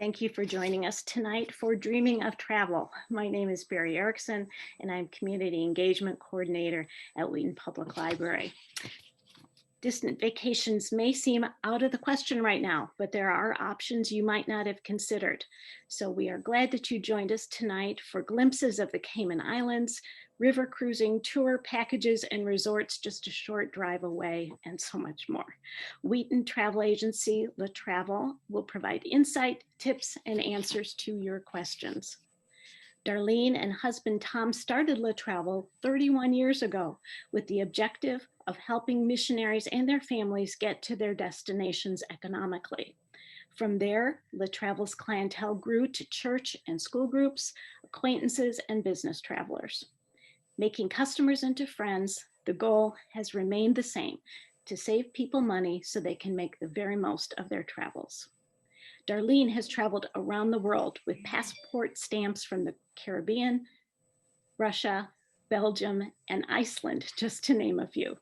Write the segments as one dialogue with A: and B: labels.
A: Thank you for joining us tonight for Dreaming of Travel. My name is Barry Erickson, and I'm Community Engagement Coordinator at Wheaton Public Library. Distant vacations may seem out of the question right now, but there are options you might not have considered. So we are glad that you joined us tonight for glimpses of the Cayman Islands, river cruising, tour packages and resorts just a short drive away, and so much more. Wheaton Travel Agency, Le Travel, will provide insight, tips, and answers to your questions. Darlene and husband Tom started Le Travel 31 years ago with the objective of helping missionaries and their families get to their destinations economically. From there, Le Travel's clientele grew to church and school groups, acquaintances, and business travelers. Making customers into friends, the goal has remained the same: to save people money so they can make the very most of their travels. Darlene has traveled around the world with passport stamps from the Caribbean, Russia, Belgium, and Iceland, just to name a few.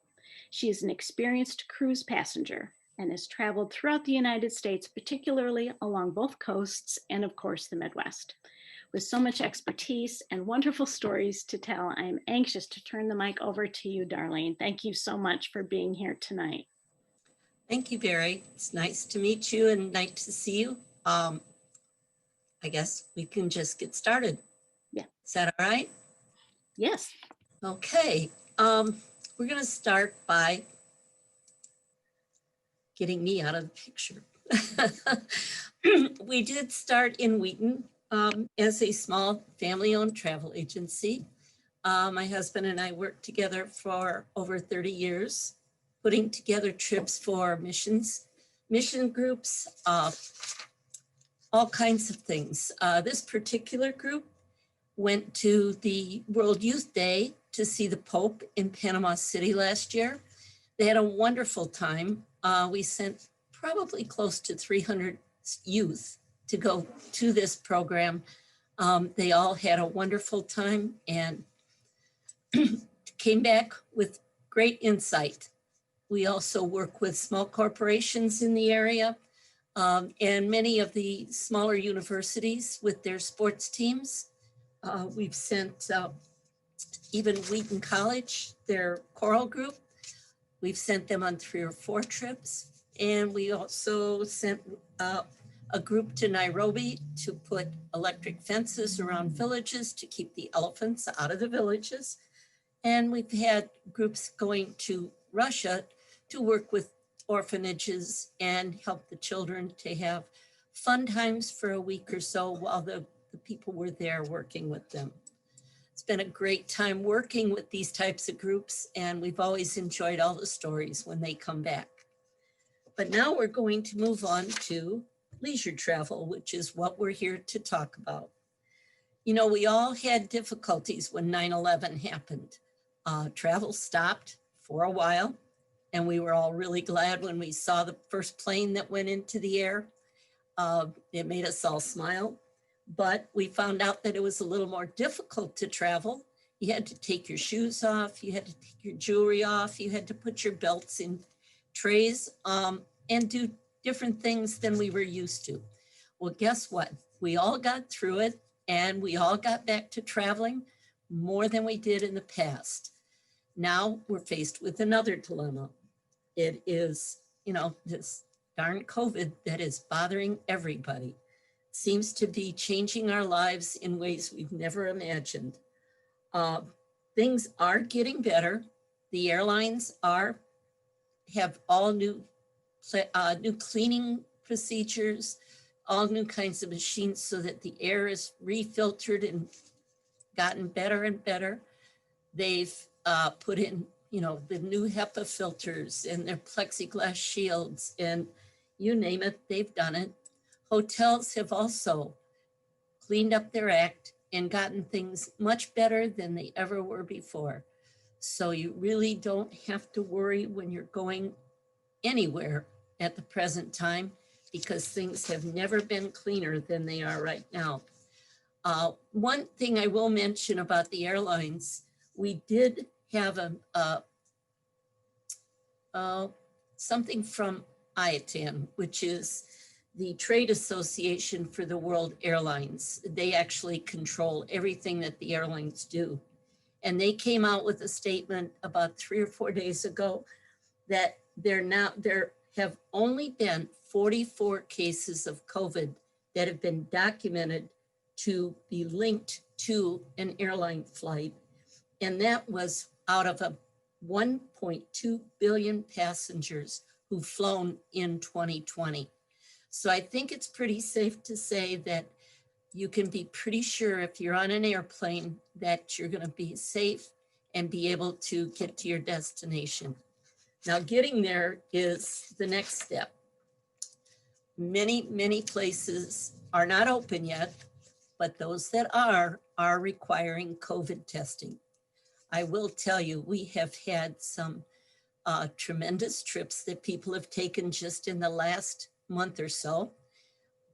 A: She is an experienced cruise passenger and has traveled throughout the United States, particularly along both coasts and, of course, the Midwest. With so much expertise and wonderful stories to tell, I am anxious to turn the mic over to you, Darlene. Thank you so much for being here tonight.
B: Thank you, Barry. It's nice to meet you and nice to see you. I guess we can just get started.
A: Yeah.
B: Is that all right?
A: Yes.
B: Okay. We're going to start by getting me out of the picture. We did start in Wheaton as a small family-owned travel agency. My husband and I worked together for over 30 years, putting together trips for mission groups, all kinds of things. This particular group went to the World Youth Day to see the Pope in Panama City last year. They had a wonderful time. We sent probably close to 300 youth to go to this program. They all had a wonderful time and came back with great insight. We also work with small corporations in the area and many of the smaller universities with their sports teams. We've sent even Wheaton College, their choral group. We've sent them on 3 or 4 trips. And we also sent a group to Nairobi to put electric fences around villages to keep the elephants out of the villages. And we've had groups going to Russia to work with orphanages and help the children to have fun times for a week or so while the people were there working with them. It's been a great time working with these types of groups, and we've always enjoyed all the stories when they come back. But now we're going to move on to leisure travel, which is what we're here to talk about. You know, we all had difficulties when 9/11 happened. Travel stopped for a while, and we were all really glad when we saw the first plane that went into the air. It made us all smile, but we found out that it was a little more difficult to travel. You had to take your shoes off, you had to take your jewelry off, you had to put your belts in trays and do different things than we were used to. Well, guess what? We all got through it and we all got back to traveling more than we did in the past. Now we're faced with another dilemma. It is, you know, this darn COVID that is bothering everybody. Seems to be changing our lives in ways we've never imagined. Things are getting better. The airlines have all new cleaning procedures, all new kinds of machines so that the air is refiltered and gotten better and better. They've put in, you know, the new HEPA filters and their plexiglass shields, and you name it, they've done it. Hotels have also cleaned up their act and gotten things much better than they ever were before. So you really don't have to worry when you're going anywhere at the present time, because things have never been cleaner than they are right now. One thing I will mention about the airlines, we did have something from IATAN, which is the trade association for the world airlines. They actually control everything that the airlines do. And they came out with a statement about 3 or 4 days ago that there have only been 44 cases of COVID that have been documented to be linked to an airline flight. And that was out of a 1.2 billion passengers who've flown in 2020. So I think it's pretty safe to say that you can be pretty sure if you're on an airplane that you're going to be safe and be able to get to your destination. Now, getting there is the next step. Many places are not open yet, but those that are requiring COVID testing. I will tell you, we have had some tremendous trips that people have taken just in the last month or so,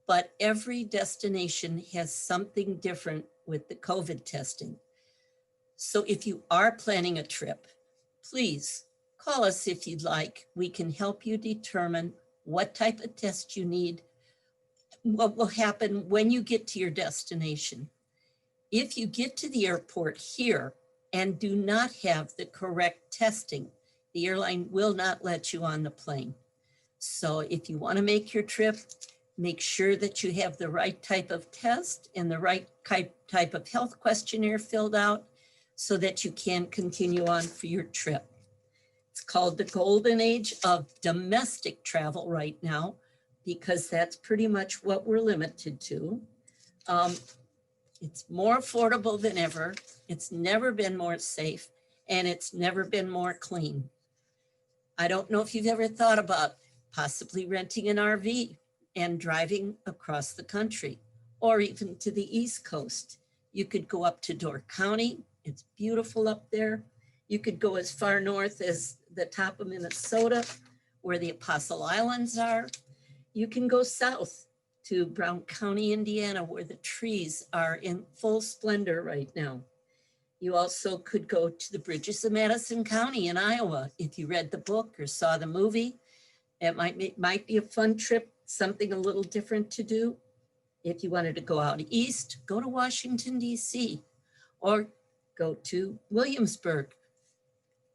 B: but every destination has something different with the COVID testing. So if you are planning a trip, please call us if you'd like. We can help you determine what type of test you need, what will happen when you get to your destination. If you get to the airport here and do not have the correct testing, the airline will not let you on the plane. So if you want to make your trip, make sure that you have the right type of test and the right type of health questionnaire filled out so that you can continue on for your trip. It's called the golden age of domestic travel right now, because that's pretty much what we're limited to. It's more affordable than ever. It's never been more safe, and it's never been more clean. I don't know if you've ever thought about possibly renting an RV and driving across the country, or even to the East Coast. You could go up to Door County. It's beautiful up there. You could go as far north as the top of Minnesota, where the Apostle Islands are. You can go south to Brown County, Indiana, where the trees are in full splendor right now. You also could go to the bridges of Madison County in Iowa. If you read the book or saw the movie, it might be a fun trip, something a little different to do. If you wanted to go out east, go to Washington, D.C., or go to Williamsburg,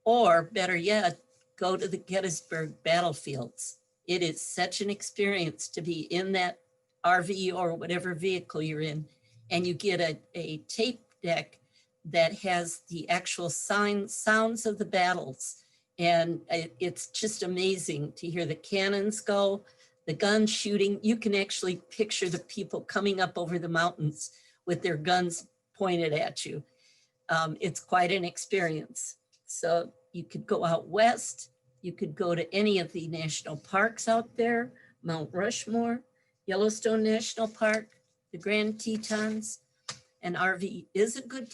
B: or better yet, go to the Gettysburg battlefields. It is such an experience to be in that RV or whatever vehicle you're in, and you get a tape deck that has the actual sounds of the battles. And it's just amazing to hear the cannons go, the guns shooting. You can actually picture the people coming up over the mountains with their guns pointed at you. It's quite an experience. So you could go out west. You could go to any of the national parks out there, Mount Rushmore, Yellowstone National Park, the Grand Tetons. An RV is a good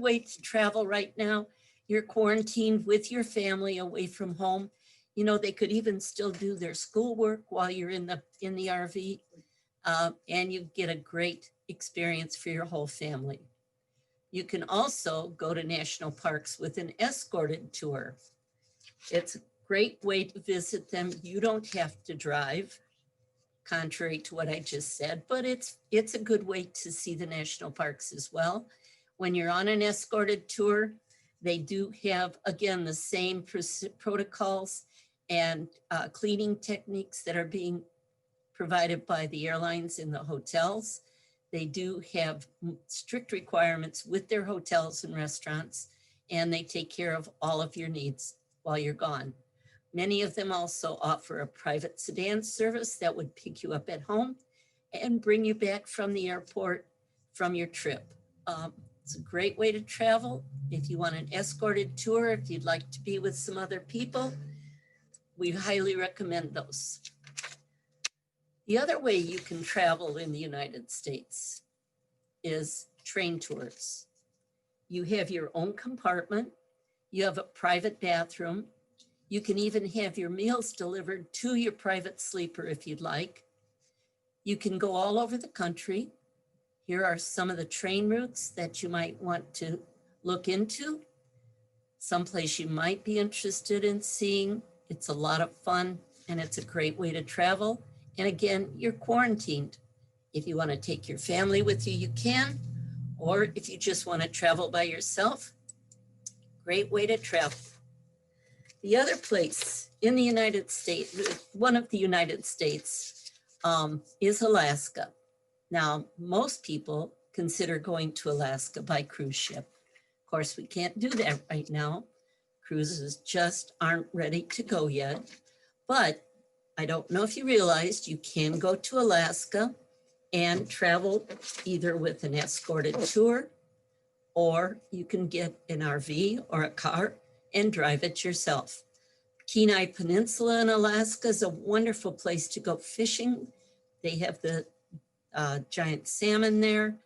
B: way to travel right now. You're quarantined with your family away from home. You know, they could even still do their schoolwork while you're in the RV, and you get a great experience for your whole family. You can also go to national parks with an escorted tour. It's a great way to visit them. You don't have to drive, contrary to what I just said, but it's a good way to see the national parks as well. When you're on an escorted tour, they do have, again, the same protocols and cleaning techniques that are being provided by the airlines in the hotels. They do have strict requirements with their hotels and restaurants, and they take care of all of your needs while you're gone. Many of them also offer a private sedan service that would pick you up at home and bring you back from the airport from your trip. It's a great way to travel. If you want an escorted tour, if you'd like to be with some other people, we highly recommend those. The other way you can travel in the United States is train tours. You have your own compartment. You have a private bathroom. You can even have your meals delivered to your private sleeper if you'd like. You can go all over the country. Here are some of the train routes that you might want to look into. Someplace you might be interested in seeing. It's a lot of fun and it's a great way to travel. And again, you're quarantined. If you want to take your family with you, you can. Or if you just want to travel by yourself, great way to travel. The other place in the United States, one of the United States, is Alaska. Now, most people consider going to Alaska by cruise ship. Of course, we can't do that right now. Cruises just aren't ready to go yet. But I don't know if you realized you can go to Alaska and travel either with an escorted tour, or you can get an RV or a car and drive it yourself. Kenai Peninsula in Alaska is a wonderful place to go fishing. They have the giant salmon there.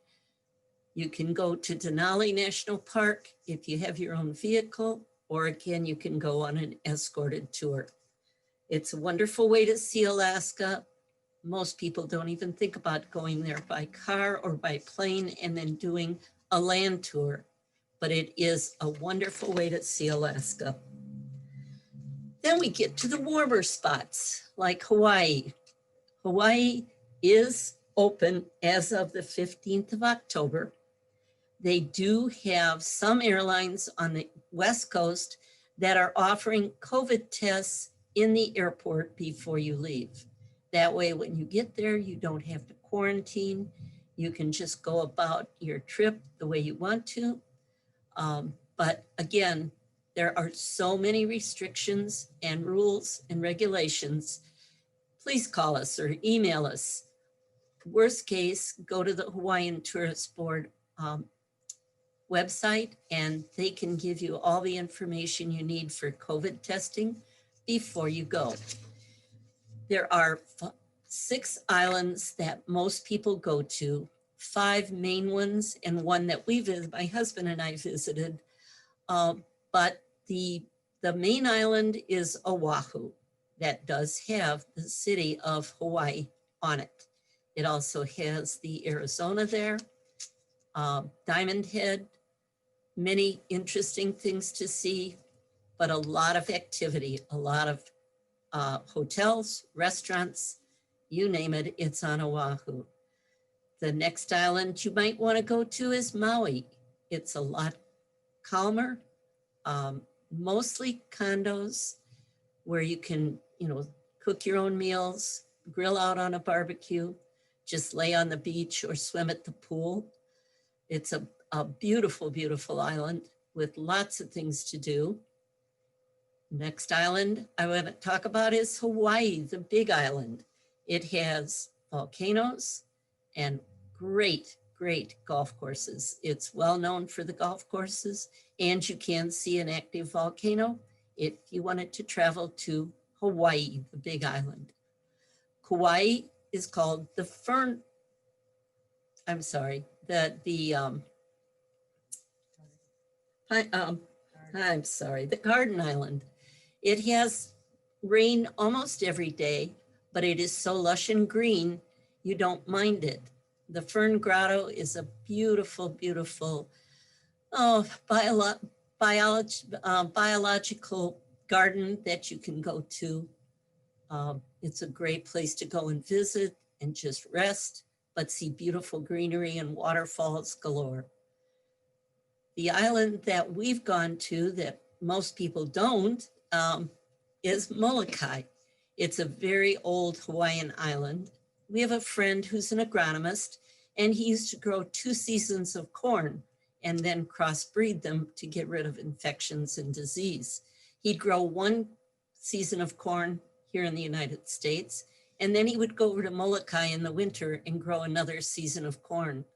B: You can go to Denali National Park if you have your own vehicle, or again, you can go on an escorted tour. It's a wonderful way to see Alaska. Most people don't even think about going there by car or by plane and then doing a land tour, but it is a wonderful way to see Alaska. Then we get to the warmer spots like Hawaii. Hawaii is open as of the 15th of October. They do have some airlines on the West Coast that are offering COVID tests in the airport before you leave. That way, when you get there, you don't have to quarantine. You can just go about your trip the way you want to. But again, there are so many restrictions and rules and regulations. Please call us or email us. Worst case, go to the Hawaiian Tourist Board website, and they can give you all the information you need for COVID testing before you go. There are 6 islands that most people go to, 5 main ones, and one that my husband and I visited. But the main island is Oahu. That does have the city of Hawaii on it. It also has the Arizona there, Diamond Head, many interesting things to see, but a lot of activity, a lot of hotels, restaurants, you name it, it's on Oahu. The next island you might want to go to is Maui. It's a lot calmer, mostly condos where you can, cook your own meals, grill out on a barbecue, just lay on the beach or swim at the pool. It's a beautiful, beautiful island with lots of things to do. Next island I want to talk about is Hawaii, the big island. It has volcanoes and great, great golf courses. It's well known for the golf courses, and you can see an active volcano if you wanted to travel to Hawaii, the big island. Kauai is called the Garden Island. It has rain almost every day, but it is so lush and green, you don't mind it. The Fern Grotto is a beautiful, beautiful biological garden that you can go to. It's a great place to go and visit and just rest, but see beautiful greenery and waterfalls galore. The island that we've gone to that most people don't is Molokai. It's a very old Hawaiian island. We have a friend who's an agronomist, and he used to grow 2 seasons of corn and then crossbreed them to get rid of infections and disease. He'd grow 1 season of corn here in the United States, and then he would go over to Molokai in the winter and grow another season of corn.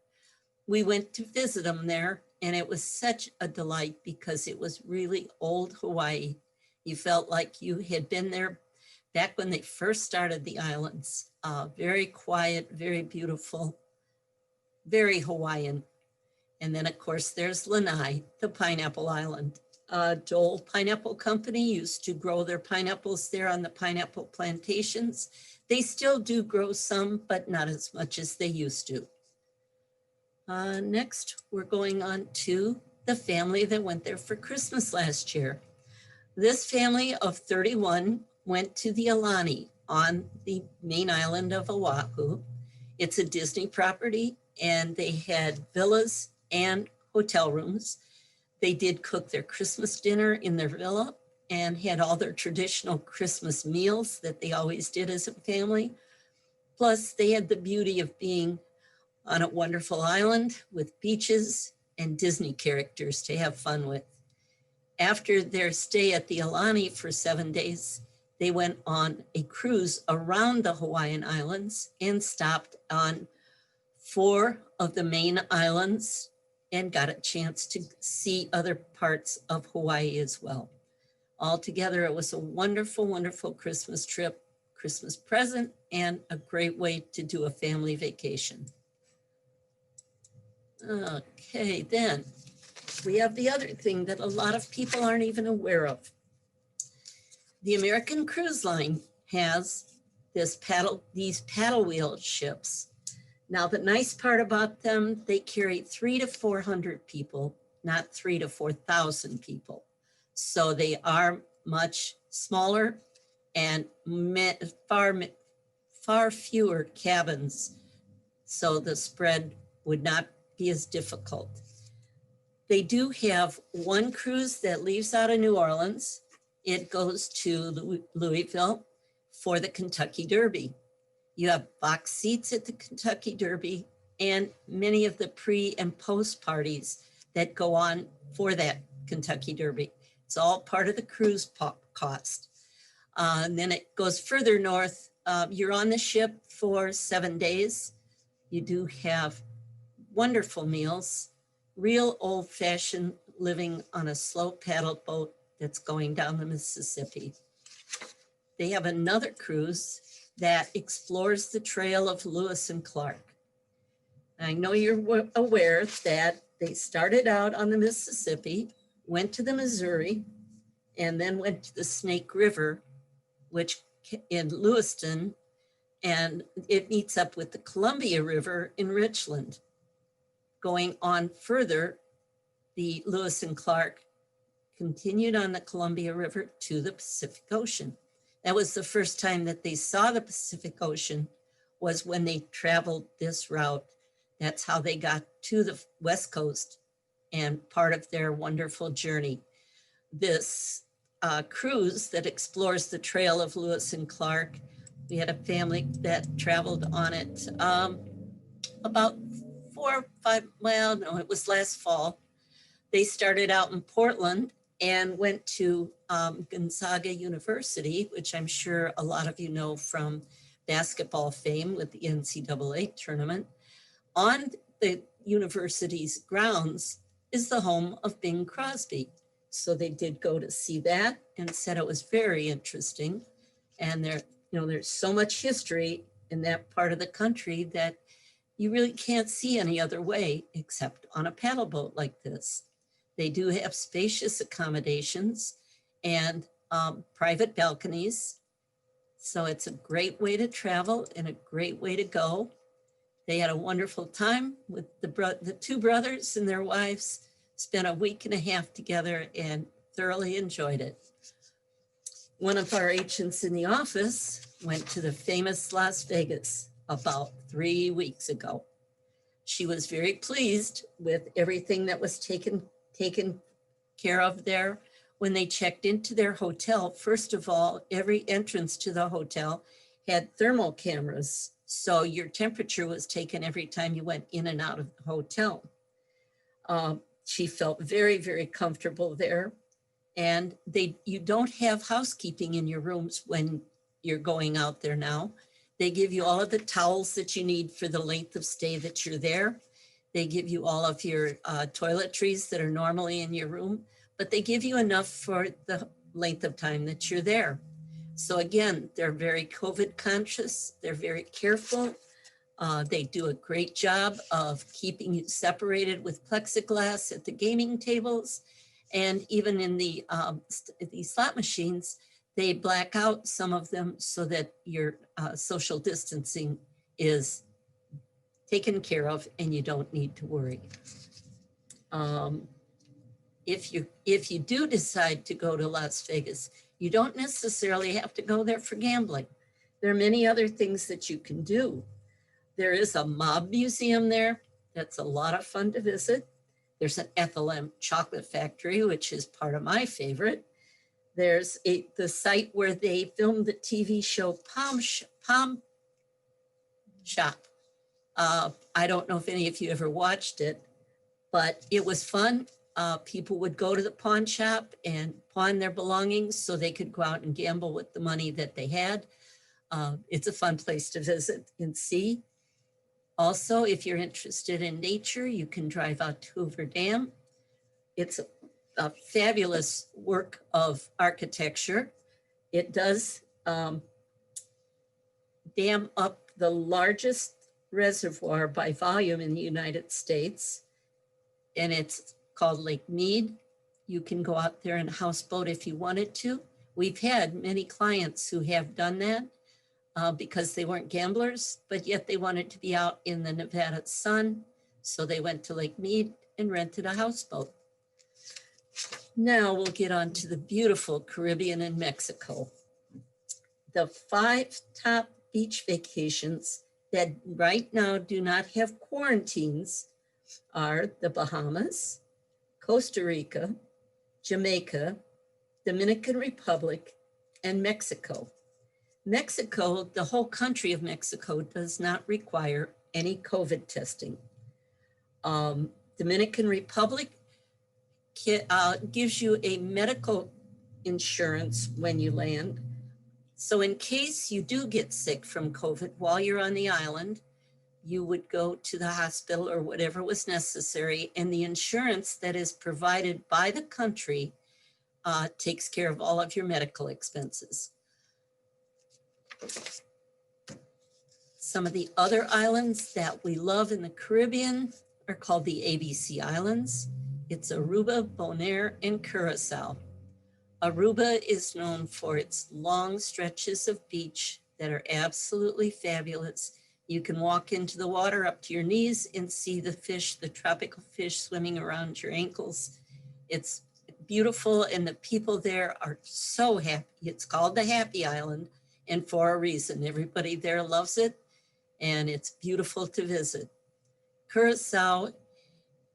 B: We went to visit him there, and it was such a delight because it was really old Hawaii. You felt like you had been there back when they first started the islands. Very quiet, very beautiful, very Hawaiian. And then of course there's Lanai, the pineapple island. Dole Pineapple Company used to grow their pineapples there on the pineapple plantations. They still do grow some, but not as much as they used to. Next, we're going on to the family that went there for Christmas last year. This family of 31 went to the Alani. on the main island of Oahu. It's a Disney property, and they had villas and hotel rooms. They did cook their Christmas dinner in their villa and had all their traditional Christmas meals that they always did as a family. Plus, they had the beauty of being on a wonderful island with beaches and Disney characters to have fun with. After their stay at the Aulani for 7 days, they went on a cruise around the Hawaiian Islands and stopped on 4 of the main islands and got a chance to see other parts of Hawaii as well. Altogether, it was a wonderful, wonderful Christmas trip, Christmas present, and a great way to do a family vacation. Okay, then we have the other thing that a lot of people aren't even aware of. The American Cruise Line has these paddle wheel ships. Now, the nice part about them, they carry 300 to 400 people, not 3,000 to 4,000 people. So they are much smaller and far fewer cabins. So the spread would not be as difficult. They do have one cruise that leaves out of New Orleans. It goes to Louisville for the Kentucky Derby. You have box seats at the Kentucky Derby and many of the pre and post parties that go on for that Kentucky Derby. It's all part of the cruise cost. And then it goes further north. You're on the ship for 7 days. You do have wonderful meals, real old-fashioned living on a slow paddle boat that's going down the Mississippi. They have another cruise that explores the trail of Lewis and Clark. I know you're aware that they started out on the Mississippi, went to the Missouri, and then went to the Snake River, which in Lewiston, and it meets up with the Columbia River in Richland. Going on further, the Lewis and Clark continued on the Columbia River to the Pacific Ocean. That was the first time that they saw the Pacific Ocean, was when they traveled this route. That's how they got to the West Coast and part of their wonderful journey. This cruise that explores the trail of Lewis and Clark, we had a family that traveled on it about 4 or 5, well, no, it was last fall. They started out in Portland and went to Gonzaga University, which I'm sure a lot of you know from basketball fame with the NCAA tournament. On the university's grounds is the home of Bing Crosby. So they did go to see that and said it was very interesting. And there's so much history in that part of the country that you really can't see any other way except on a paddle boat like this. They do have spacious accommodations and private balconies. So it's a great way to travel and a great way to go. They had a wonderful time with the 2 brothers and their wives, spent a week and a half together and thoroughly enjoyed it. One of our agents in the office went to the famous Las Vegas about 3 weeks ago. She was very pleased with everything that was taken care of there. When they checked into their hotel, first of all, every entrance to the hotel had thermal cameras. So your temperature was taken every time you went in and out of the hotel. She felt very, very comfortable there. And you don't have housekeeping in your rooms when you're going out there now. They give you all of the towels that you need for the length of stay that you're there. They give you all of your toiletries that are normally in your room, but they give you enough for the length of time that you're there. So again, they're very COVID conscious. They're very careful. They do a great job of keeping you separated with plexiglass at the gaming tables. And even in the slot machines, they black out some of them so that your social distancing is taken care of and you don't need to worry. If you do decide to go to Las Vegas, you don't necessarily have to go there for gambling. There are many other things that you can do. There is a mob museum there. That's a lot of fun to visit. There's an Ethel chocolate factory, which is part of my favorite. There's the site where they filmed the TV show Palm Shop. I don't know if any of you ever watched it, but it was fun. People would go to the pawn shop and pawn their belongings so they could go out and gamble with the money that they had. It's a fun place to visit and see. Also, if you're interested in nature, you can drive out to Hoover Dam. It's a fabulous work of architecture. It does dam up the largest reservoir by volume in the United States, and it's called Lake Mead. You can go out there in a houseboat if you wanted to. We've had many clients who have done that because they weren't gamblers, but yet they wanted to be out in the Nevada sun. So they went to Lake Mead and rented a houseboat. Now we'll get on to the beautiful Caribbean and Mexico. The 5 top beach vacations that right now do not have quarantines are the Bahamas, Costa Rica, Jamaica, Dominican Republic, and Mexico. Mexico, the whole country of Mexico, does not require any COVID testing. Dominican Republic gives you a medical insurance when you land. So in case you do get sick from COVID while you're on the island, you would go to the hospital or whatever was necessary, and the insurance that is provided by the country takes care of all of your medical expenses. Some of the other islands that we love in the Caribbean are called the ABC Islands. It's Aruba, Bonaire, and Curacao. Aruba is known for its long stretches of beach that are absolutely fabulous. You can walk into the water up to your knees and see the fish, the tropical fish swimming around your ankles. It's beautiful, and the people there are so happy. It's called the Happy Island, and for a reason. Everybody there loves it, and it's beautiful to visit. Curacao,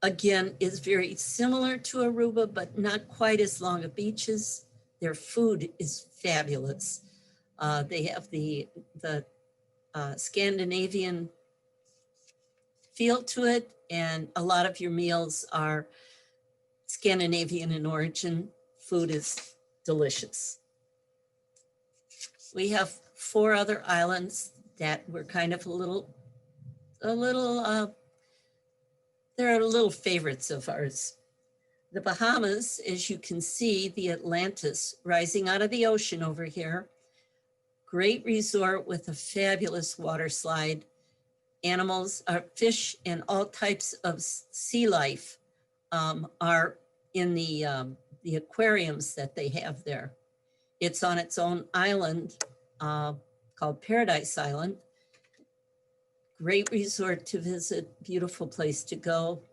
B: again, is very similar to Aruba, but not quite as long of beaches. Their food is fabulous. They have the Scandinavian feel to it, and a lot of your meals are Scandinavian in origin. Food is delicious. We have 4 other islands that were kind of they're a little favorites of ours. The Bahamas, as you can see, the Atlantis rising out of the ocean over here. Great resort with a fabulous water slide. Animals, fish, and all types of sea life are in the aquariums that they have there. It's on its own island called Paradise Island. Great resort to visit, beautiful place to go.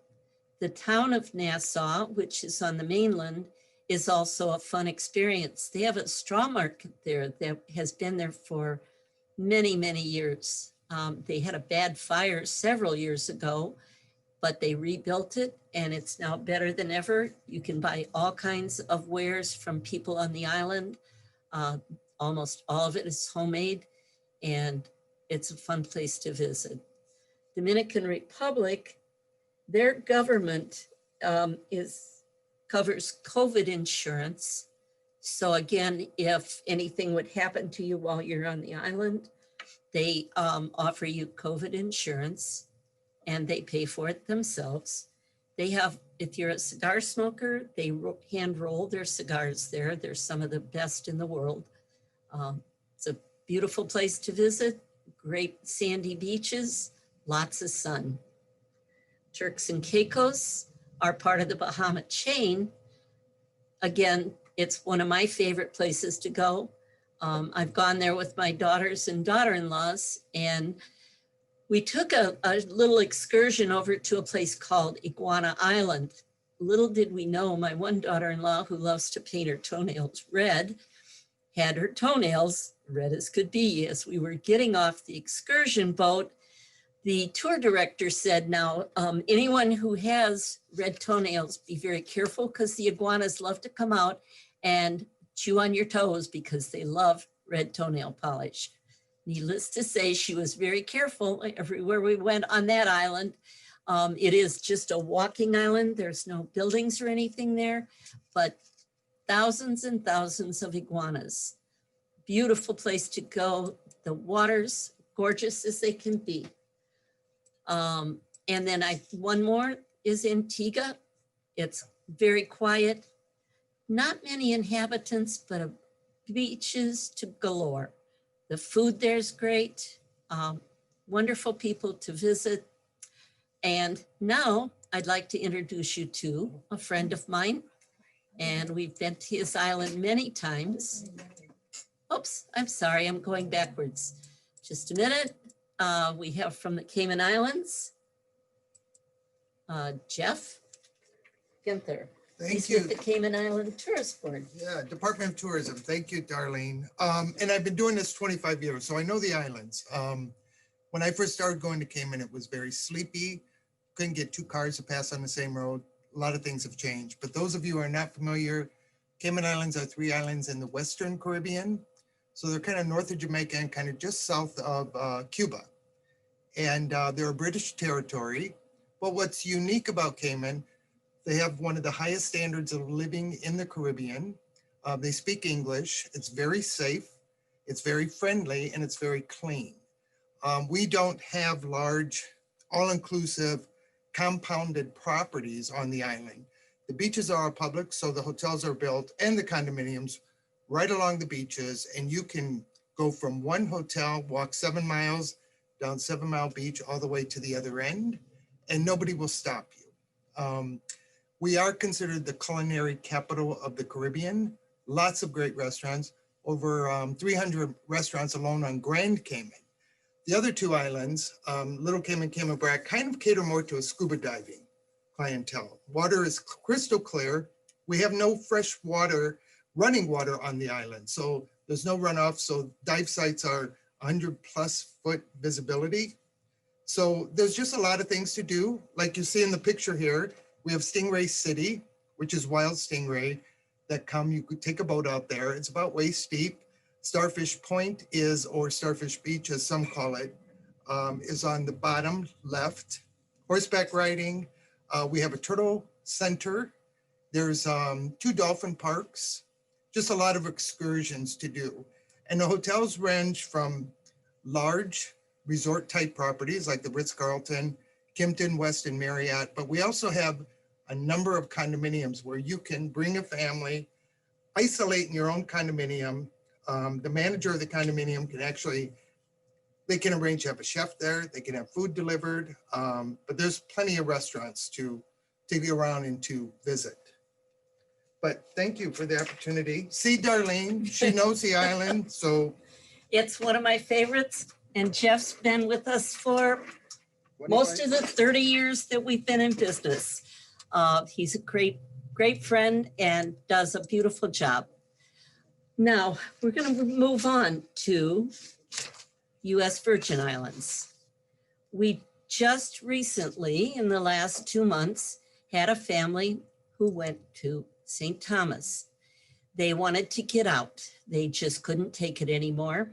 B: The town of Nassau, which is on the mainland, is also a fun experience. They have a straw market there that has been there for many, many years. They had a bad fire several years ago, but they rebuilt it, and it's now better than ever. You can buy all kinds of wares from people on the island. Almost all of it is homemade, and it's a fun place to visit. Dominican Republic, their government covers COVID insurance. So again, if anything would happen to you while you're on the island, they offer you COVID insurance, and they pay for it themselves. They have, if you're a cigar smoker, they hand roll their cigars there. They're some of the best in the world. It's a beautiful place to visit, great sandy beaches, lots of sun. Turks and Caicos are part of the Bahama chain. Again, it's one of my favorite places to go. I've gone there with my daughters and daughter-in-laws, and we took a little excursion over to a place called Iguana Island. Little did we know, my one daughter-in-law, who loves to paint her toenails red, had her toenails red as could be. As we were getting off the excursion boat, the tour director said, now, anyone who has red toenails, be very careful because the iguanas love to come out and chew on your toes because they love red toenail polish. Needless to say, she was very careful everywhere we went on that island. It is just a walking island. There's no buildings or anything there, but thousands and thousands of iguanas. Beautiful place to go. The water's gorgeous as they can be. And then one more is Antigua. It's very quiet. Not many inhabitants, but beaches to galore. The food there's great. Wonderful people to visit. And now I'd like to introduce you to a friend of mine. And we've been to his island many times. Oops, I'm sorry, I'm going backwards. Just a minute. We have from the Cayman Islands, Jeff Ginther.
C: Thank
B: He's
C: you.
B: with the Cayman Island Tourist Board.
C: Yeah, Department of Tourism. Thank you, Darlene. And I've been doing this 25 years, so I know the islands. When I first started going to Cayman, it was very sleepy. Couldn't get two cars to pass on the same road. A lot of things have changed. But those of you who are not familiar, Cayman Islands are 3 islands in the Western Caribbean. So they're kind of north of Jamaica and kind of just south of Cuba. And they're a British territory. But what's unique about Cayman, they have one of the highest standards of living in the Caribbean. They speak English. It's very safe. It's very friendly, and it's very clean. We don't have large, all-inclusive, compounded properties on the island. The beaches are all public, so the hotels are built and the condominiums right along the beaches, and you can go from one hotel, walk 7 miles down 7 Mile Beach all the way to the other end, and nobody will stop you. We are considered the culinary capital of the Caribbean. Lots of great restaurants, over 300 restaurants alone on Grand Cayman. The other 2 islands, Little Cayman, Cayman Brac, kind of cater more to a scuba diving clientele. Water is crystal clear. We have no fresh water, running water on the island. So there's no runoff. So dive sites are 100+ foot visibility. So there's just a lot of things to do. Like you see in the picture here, we have Stingray City, which is wild stingray that come, you could take a boat out there. It's about waist deep. Starfish Point is, or Starfish Beach as some call it, is on the bottom left. Horseback riding, we have a turtle center. There's 2 dolphin parks, just a lot of excursions to do. And the hotels range from large resort type properties like the Ritz-Carlton, Kimpton, Westin, Marriott, but we also have a number of condominiums where you can bring a family, isolate in your own condominium. The manager of the condominium can actually, they can arrange to have a chef there, they can have food delivered, but there's plenty of restaurants to take you around and to visit. But thank you for the opportunity. See Darlene, she knows the island, so.
B: It's one of my favorites, and Jeff's been with us for most of the 30 years that we've been in business. He's a great friend and does a beautiful job. Now, we're going to move on to U.S. Virgin Islands. We just recently, in the last 2 months, had a family who went to St. Thomas. They wanted to get out. They just couldn't take it anymore.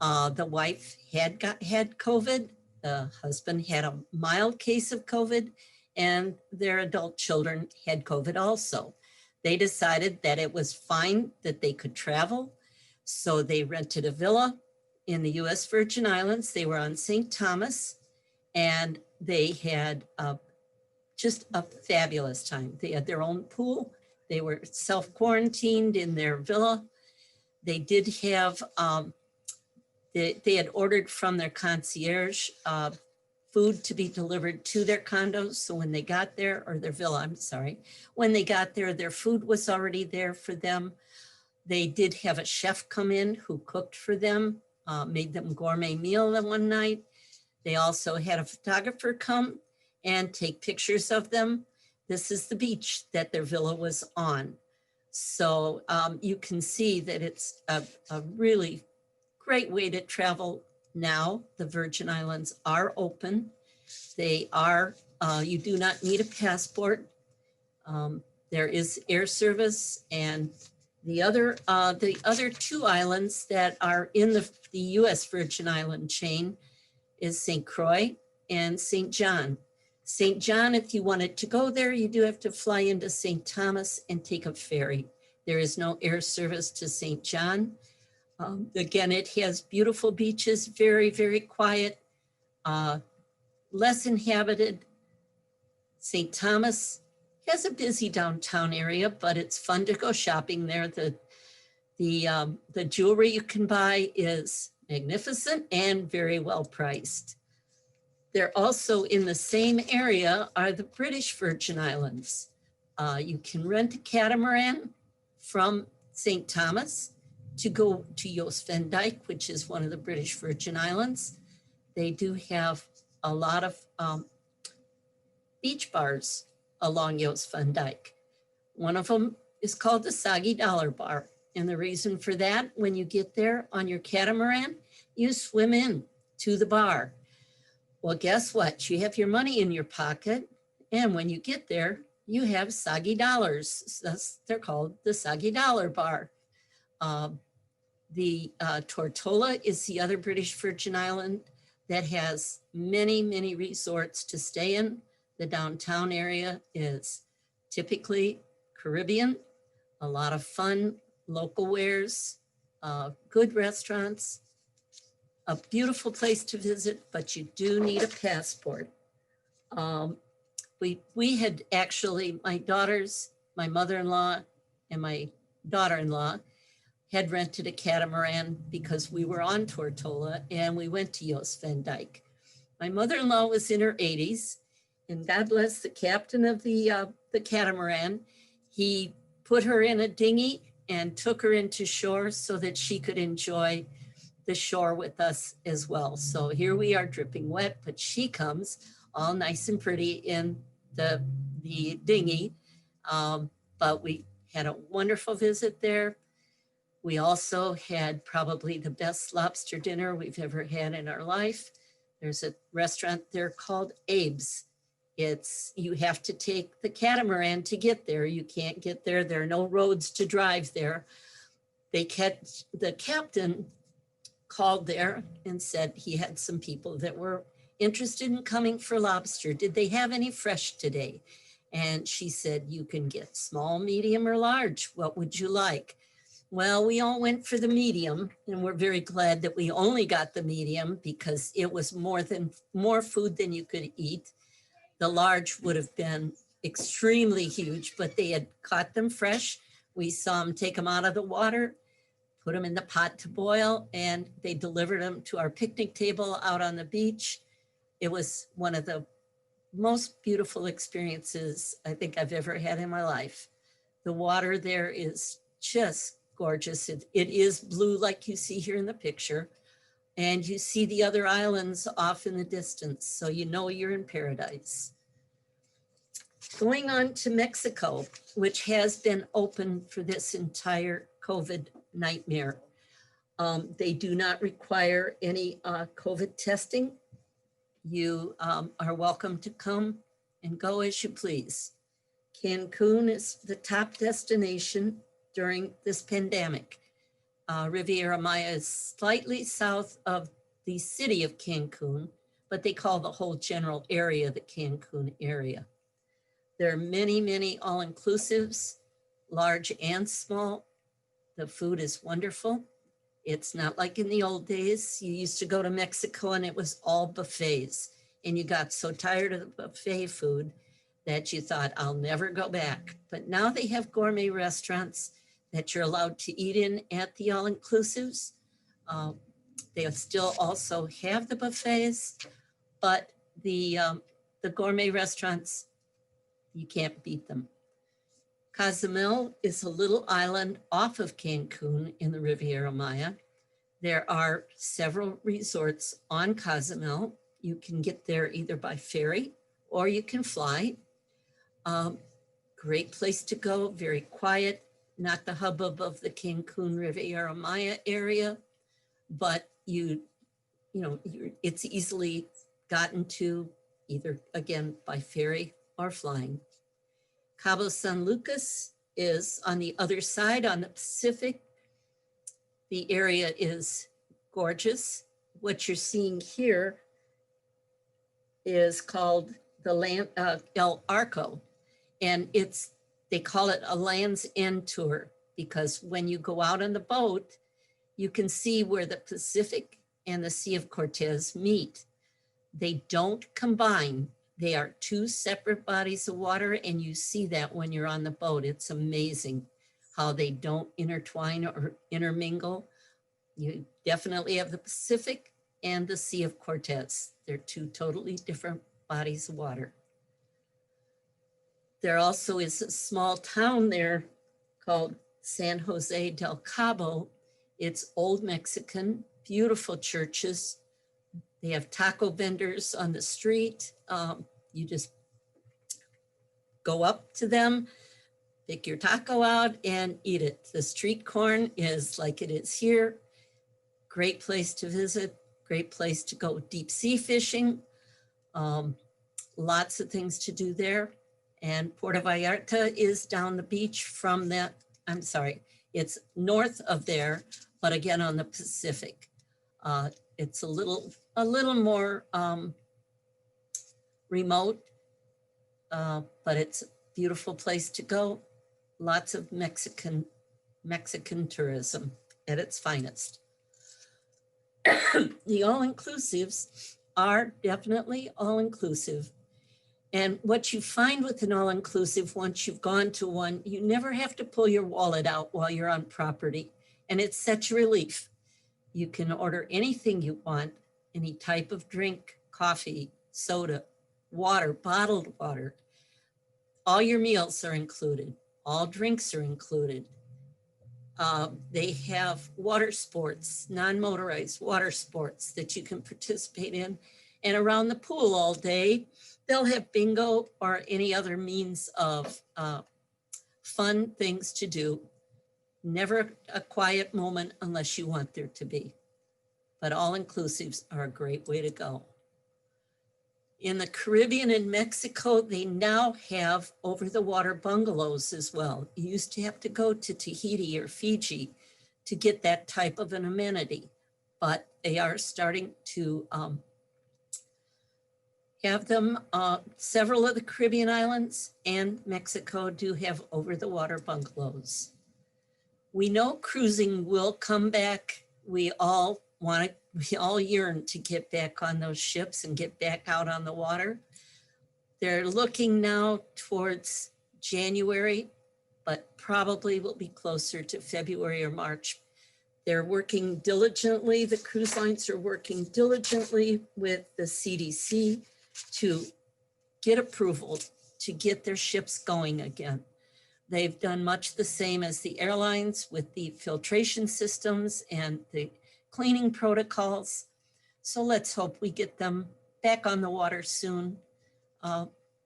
B: The wife had COVID. The husband had a mild case of COVID, and their adult children had COVID also. They decided that it was fine that they could travel. So they rented a villa in the U.S. Virgin Islands. They were on St. Thomas, and they had just a fabulous time. They had their own pool. They were self-quarantined in their villa. They did have, they had ordered from their concierge food to be delivered to their condos. So when they got there, or their villa, I'm sorry, when they got there, their food was already there for them. They did have a chef come in who cooked for them, made them gourmet meal that one night. They also had a photographer come and take pictures of them. This is the beach that their villa was on. So you can see that it's a really great way to travel now. The Virgin Islands are open. They are, you do not need a passport. There is air service, and the other two islands that are in the US Virgin Island chain is St. Croix and St. John. St. John, if you wanted to go there, you do have to fly into St. Thomas and take a ferry. There is no air service to St. John. Again, it has beautiful beaches, very, very quiet, less inhabited. St. Thomas has a busy downtown area, but it's fun to go shopping there. The jewelry you can buy is magnificent and very well priced. They're also in the same area are the British Virgin Islands. You can rent a catamaran from St. Thomas to go to Jost Van Dyke, which is one of the British Virgin Islands. They do have a lot of beach bars along Jost Van Dyke. One of them is called the Soggy Dollar Bar. And the reason for that, when you get there on your catamaran, you swim in to the bar. Well, guess what? You have your money in your pocket. And when you get there, you have soggy dollars. They're called the Soggy Dollar Bar. The Tortola is the other British Virgin Island that has many, many resorts to stay in. The downtown area is typically Caribbean, a lot of fun, local wares, good restaurants, a beautiful place to visit, but you do need a passport. We had actually, my daughters, my mother-in-law and my daughter-in-law had rented a catamaran because we were on Tortola and we went to Jost Van Dyke. My mother-in-law was in her 80s, and God bless the captain of the catamaran. He put her in a dinghy and took her into shore so that she could enjoy the shore with us as well. So here we are dripping wet, but she comes all nice and pretty in the dinghy. But we had a wonderful visit there. We also had probably the best lobster dinner we've ever had in our life. There's a restaurant there called Abe's. You have to take the catamaran to get there. You can't get there. There are no roads to drive there. The captain called there and said he had some people that were interested in coming for lobster. Did they have any fresh today? And she said, you can get small, medium, or large. What would you like? Well, we all went for the medium, and we're very glad that we only got the medium because it was more food than you could eat. The large would have been extremely huge, but they had caught them fresh. We saw them take them out of the water, put them in the pot to boil, and they delivered them to our picnic table out on the beach. It was one of the most beautiful experiences I think I've ever had in my life. The water there is just gorgeous. It is blue like you see here in the picture. And you see the other islands off in the distance, so you know you're in paradise. Going on to Mexico, which has been open for this entire COVID nightmare. They do not require any COVID testing. You are welcome to come and go as you please. Cancun is the top destination during this pandemic. Riviera Maya is slightly south of the city of Cancun, but they call the whole general area the Cancun area. There are many, many all-inclusives, large and small. The food is wonderful. It's not like in the old days. You used to go to Mexico and it was all buffets, and you got so tired of the buffet food that you thought, I'll never go back. But now they have gourmet restaurants that you're allowed to eat in at the all-inclusives. They still also have the buffets, but the gourmet restaurants, you can't beat them. Cozumel is a little island off of Cancun in the Riviera Maya. There are several resorts on Cozumel. You can get there either by ferry or you can fly. Great place to go, very quiet, not the hubbub of the Cancun Riviera Maya area. but it's easily gotten to either, again, by ferry or flying. Cabo San Lucas is on the other side on the Pacific. The area is gorgeous. What you're seeing here is called the land El Arco, and they call it a Land's End tour because when you go out on the boat, you can see where the Pacific and the Sea of Cortez meet. They don't combine. They are two separate bodies of water, and you see that when you're on the boat. It's amazing how they don't intertwine or intermingle. You definitely have the Pacific and the Sea of Cortez. They're two totally different bodies of water. There also is a small town there called San Jose del Cabo. It's old Mexican, beautiful churches. They have taco vendors on the street. You just go up to them, pick your taco out and eat it. The street corn is like it is here. Great place to visit, great place to go deep sea fishing. Lots of things to do there. And Puerto Vallarta is down the beach from that, I'm sorry, it's north of there, but again on the Pacific. It's a little more remote, but it's a beautiful place to go. Lots of Mexican tourism at its finest. The all-inclusives are definitely all-inclusive. And what you find with an all-inclusive, once you've gone to one, you never have to pull your wallet out while you're on property. And it's such a relief. You can order anything you want, any type of drink, coffee, soda, water, bottled water. All your meals are included. All drinks are included. They have water sports, non-motorized water sports that you can participate in. And around the pool all day, they'll have bingo or any other means of fun things to do. Never a quiet moment unless you want there to be. But all-inclusives are a great way to go. In the Caribbean and Mexico, they now have over-the-water bungalows as well. You used to have to go to Tahiti or Fiji to get that type of an amenity, but they are starting to have them. Several of the Caribbean islands and Mexico do have over-the-water bungalows. We know cruising will come back. We all yearn to get back on those ships and get back out on the water. They're looking now towards January, but probably will be closer to February or March. They're working diligently. The cruise lines are working diligently with the CDC to get approval to get their ships going again. They've done much the same as the airlines with the filtration systems and the cleaning protocols. So let's hope we get them back on the water soon.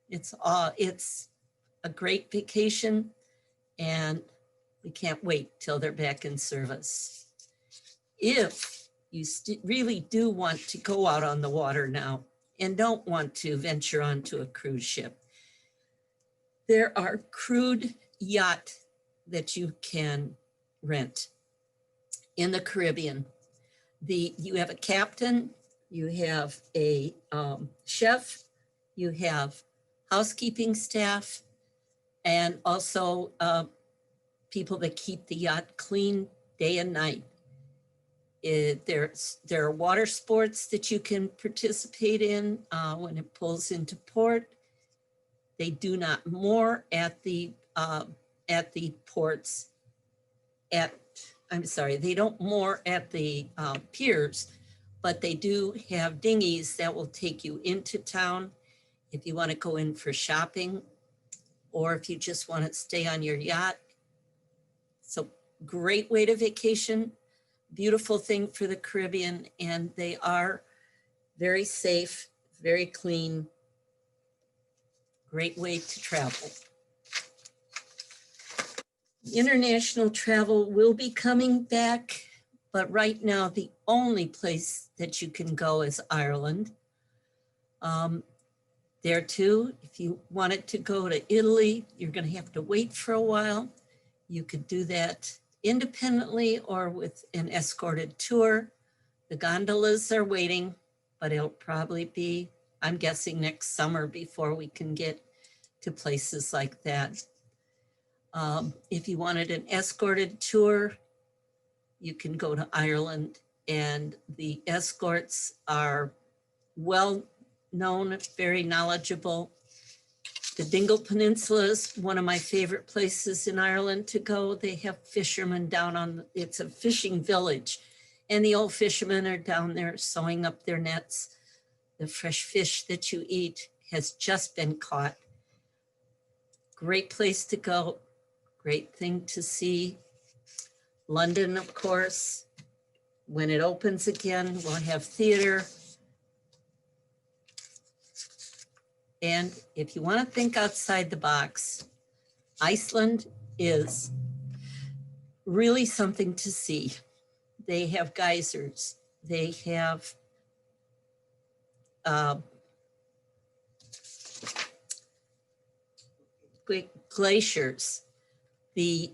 B: It's a great vacation and we can't wait till they're back in service. If you really do want to go out on the water now and don't want to venture onto a cruise ship, there are crude yacht that you can rent in the Caribbean. You have a captain, you have a chef, you have housekeeping staff, and also people that keep the yacht clean day and night. There are water sports that you can participate in when it pulls into port. They do not moor at the ports. They don't moor at the piers, but they do have dinghies that will take you into town if you want to go in for shopping or if you just want to stay on your yacht. So great way to vacation, beautiful thing for the Caribbean, and they are very safe, very clean, great way to travel. International travel will be coming back, but right now the only place that you can go is Ireland. There too, if you wanted to go to Italy, you're going to have to wait for a while. You could do that independently or with an escorted tour. The gondolas are waiting, but it'll probably be, I'm guessing, next summer before we can get to places like that. If you wanted an escorted tour, you can go to Ireland, and the escorts are well known, very knowledgeable. The Dingle Peninsula is one of my favorite places in Ireland to go. They have fishermen down on, it's a fishing village, and the old fishermen are down there sewing up their nets. The fresh fish that you eat has just been caught. Great place to go, great thing to see. London, of course, when it opens again, we'll have theater. And if you want to think outside the box, Iceland is really something to see. They have geysers, they have glaciers. The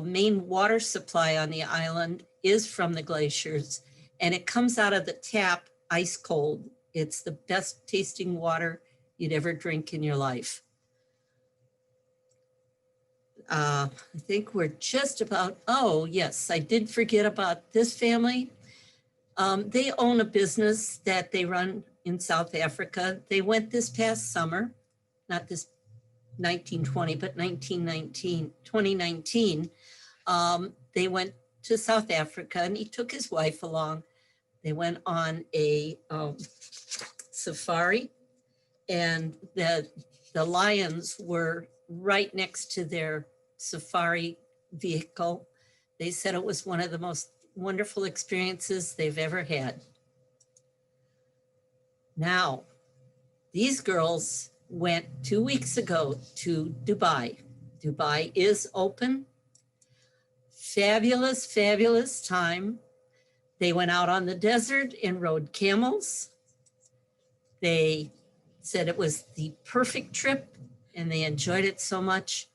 B: main water supply on the island is from the glaciers, and it comes out of the tap ice cold. It's the best tasting water you'd ever drink in your life. I think we're just about, oh yes, I did forget about this family. They own a business that they run in South Africa. They went this past summer, not this 1920, but 2019. They went to South Africa, and he took his wife along. They went on a safari, and the lions were right next to their safari vehicle. They said it was one of the most wonderful experiences they've ever had. Now, these girls went 2 weeks ago to Dubai. Dubai is open. Fabulous, fabulous time. They went out on the desert and rode camels. They said it was the perfect trip, and they enjoyed it so much.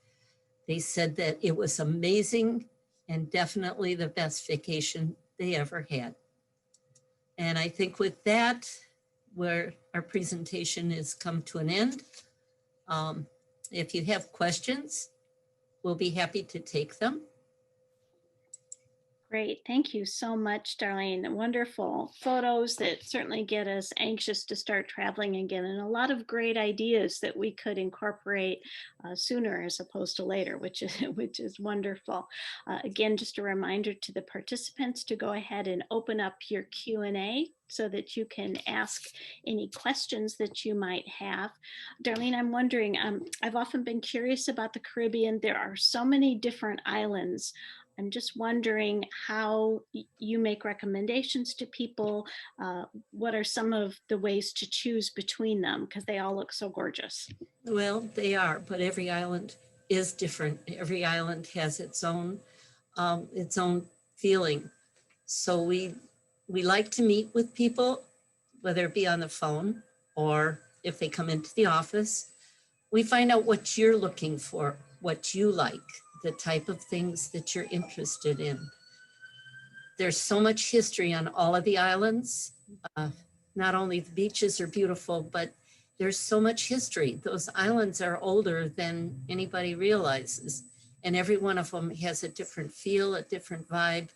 B: They said that it was amazing and definitely the best vacation they ever had. And I think with that, where our presentation has come to an end. If you have questions, we'll be happy to take them.
A: Great. Thank you so much, Darlene. Wonderful photos that certainly get us anxious to start traveling again, and a lot of great ideas that we could incorporate sooner as opposed to later, which is wonderful. Again, just a reminder to the participants to go ahead and open up your Q&A so that you can ask any questions that you might have. Darlene, I'm wondering, I've often been curious about the Caribbean. There are so many different islands. I'm just wondering how you make recommendations to people. What are some of the ways to choose between them? Because they all look so gorgeous.
B: Well, they are, but every island is different. Every island has its own feeling. So we like to meet with people, whether it be on the phone or if they come into the office. We find out what you're looking for, what you like, the type of things that you're interested in. There's so much history on all of the islands. Not only the beaches are beautiful, but there's so much history. Those islands are older than anybody realizes. And every one of them has a different feel, a different vibe,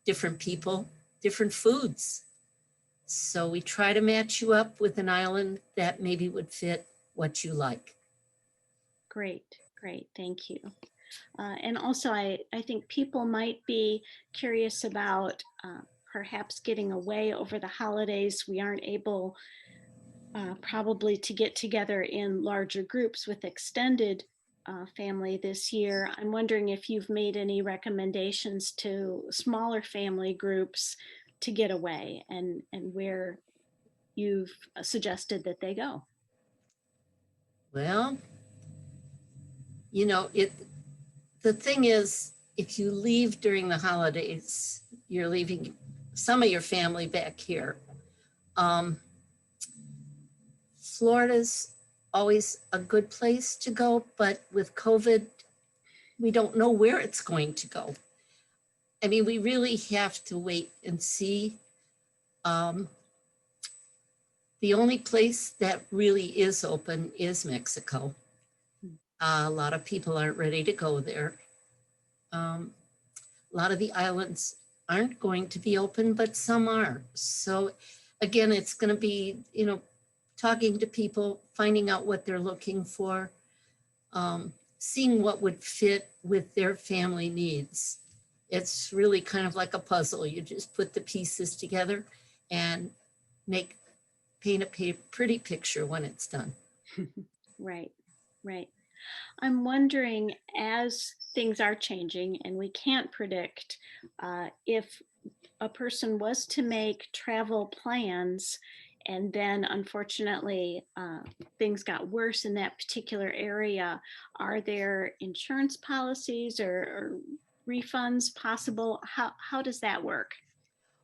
B: different people, different foods. So we try to match you up with an island that maybe would fit what you like.
A: Great, great, thank you. And also, I think people might be curious about perhaps getting away over the holidays. We aren't able probably to get together in larger groups with extended family this year. I'm wondering if you've made any recommendations to smaller family groups to get away, and where you've suggested that they go.
B: Well, you know, the thing is, if you leave during the holidays, you're leaving some of your family back here. Florida's always a good place to go, but with COVID, we don't know where it's going to go. I mean, we really have to wait and see. The only place that really is open is Mexico. A lot of people aren't ready to go there. A lot of the islands aren't going to be open, but some are. So again, it's going to be, talking to people, finding out what they're looking for, seeing what would fit with their family needs. It's really kind of like a puzzle. You just put the pieces together and paint a pretty picture when it's done.
A: Right, right. I'm wondering, as things are changing and we can't predict, if a person was to make travel plans and then unfortunately things got worse in that particular area, are there insurance policies or refunds possible? How does that work?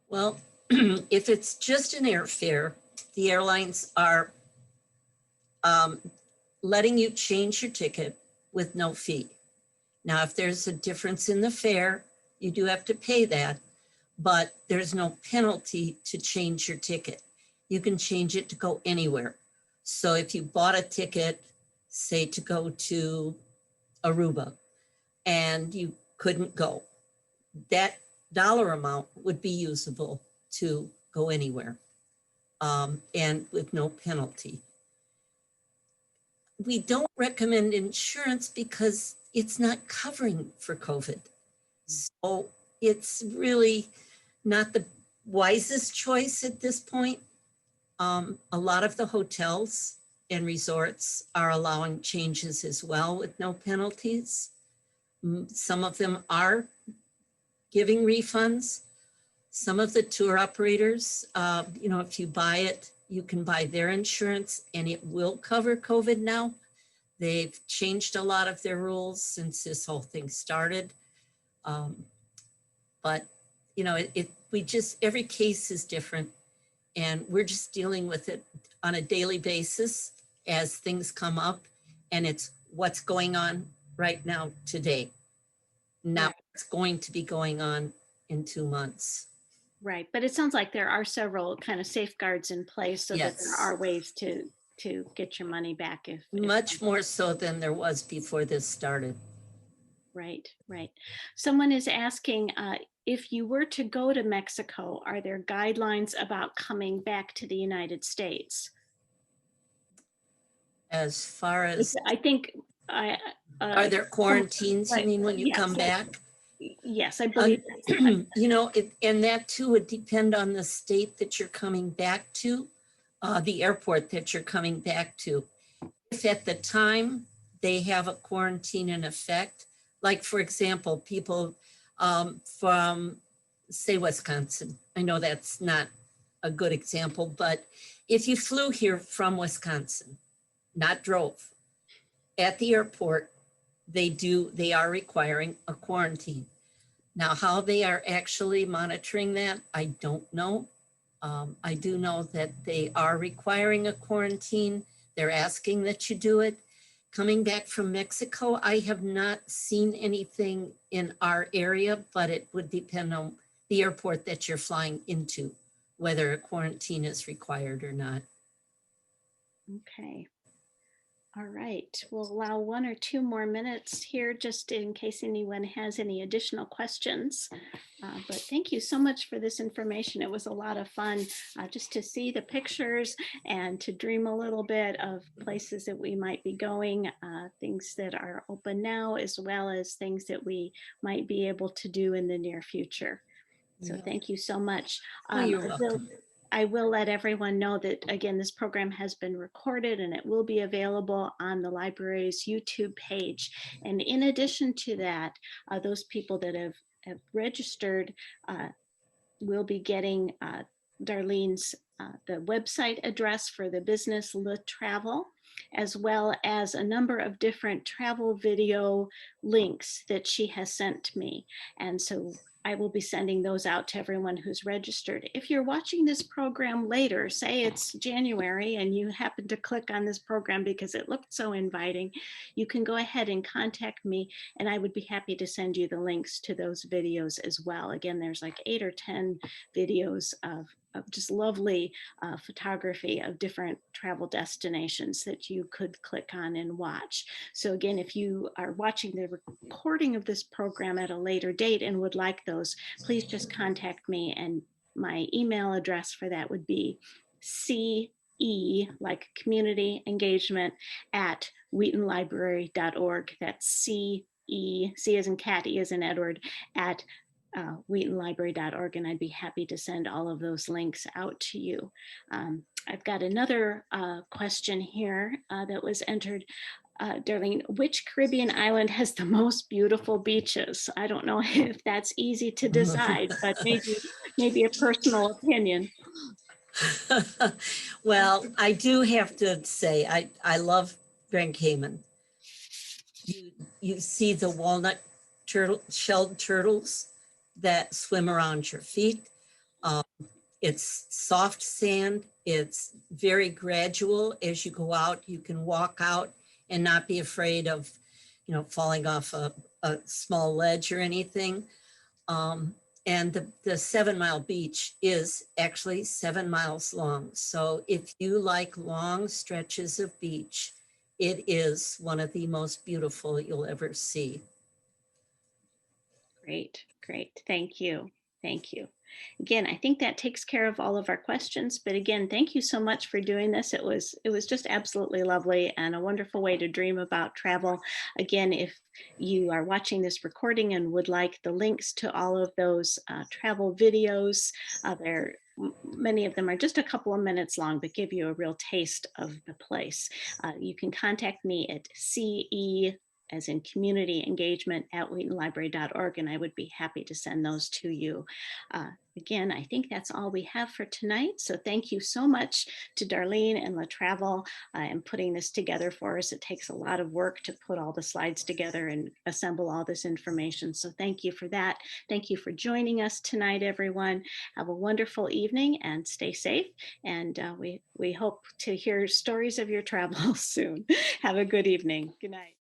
B: Well, if it's just an airfare, the airlines are letting you change your ticket with no fee. Now, if there's a difference in the fare, you do have to pay that, but there's no penalty to change your ticket. You can change it to go anywhere. So if you bought a ticket, say to go to Aruba, and you couldn't go, that dollar amount would be usable to go anywhere, and with no penalty. We don't recommend insurance because it's not covering for COVID. So it's really not the wisest choice at this point. A lot of the hotels and resorts are allowing changes as well with no penalties. Some of them are giving refunds. Some of the tour operators, if you buy it, you can buy their insurance and it will cover COVID now. They've changed a lot of their rules since this whole thing started. But every case is different, and we're just dealing with it on a daily basis as things come up, and it's what's going on right now today. Now it's going to be going on in 2 months.
A: Right, but it sounds like there are several kind of safeguards in place so that there are ways to get your money back if
B: much more so than there was before this started.
A: Right, right. Someone is asking, if you were to go to Mexico, are there guidelines about coming back to the United States?
B: As far as,
A: I think
B: are there quarantines, you mean, when you come back?
A: Yes, I believe.
B: And that too would depend on the state that you're coming back to, the airport that you're coming back to. If at the time they have a quarantine in effect, like for example, people from, say, Wisconsin. I know that's not a good example, but if you flew here from Wisconsin, not drove, at the airport, they are requiring a quarantine. Now, how they are actually monitoring that, I don't know. I do know that they are requiring a quarantine. They're asking that you do it. Coming back from Mexico, I have not seen anything in our area, but it would depend on the airport that you're flying into, whether a quarantine is required or not.
A: Okay. All right, we'll allow 1 or 2 more minutes here just in case anyone has any additional questions. But thank you so much for this information. It was a lot of fun just to see the pictures and to dream a little bit of places that we might be going, things that are open now, as well as things that we might be able to do in the near future. So thank you so much.
B: You're welcome.
A: I will let everyone know that, again, this program has been recorded and it will be available on the library's YouTube page. And in addition to that, those people that have registered will be getting Darlene's the website address for the business Le Travel. as well as a number of different travel video links that she has sent me. And so I will be sending those out to everyone who's registered. If you're watching this program later, say it's January, and you happen to click on this program because it looked so inviting, you can go ahead and contact me, and I would be happy to send you the links to those videos as well. Again, there's like 8 or 10 videos of just lovely photography of different travel destinations that you could click on and watch. So again, if you are watching the recording of this program at a later date and would like those, please just contact me, and my email address for that would be CE, like community engagement, at wheatonlibrary.org. That's C as in cat, E as in Edward, at wheatonlibrary.org, and I'd be happy to send all of those links out to you. I've got another question here that was entered. Darlene, which Caribbean island has the most beautiful beaches? I don't know if that's easy to decide, but maybe a personal opinion.
B: Well, I do have to say, I love Grand Cayman. You see the shelled turtles that swim around your feet. It's soft sand. It's very gradual. As you go out, you can walk out and not be afraid of, falling off a small ledge or anything. And the 7 Mile beach is actually 7 miles long. So if you like long stretches of beach, it is one of the most beautiful you'll ever see.
A: Great. Thank you. Again, I think that takes care of all of our questions. But again, thank you so much for doing this. It was just absolutely lovely and a wonderful way to dream about travel. Again, if you are watching this recording and would like the links to all of those travel videos, many of them are just a couple of minutes long, but give you a real taste of the place. You can contact me at CE, as in community engagement, at wheatonlibrary.org, and I would be happy to send those to you. Again, I think that's all we have for tonight. So thank you so much to Darlene and La Travel and putting this together for us. It takes a lot of work to put all the slides together and assemble all this information. So thank you for that. Thank you for joining us tonight, everyone. Have a wonderful evening and stay safe. And we hope to hear stories of your travels soon. Have a good evening. Good night.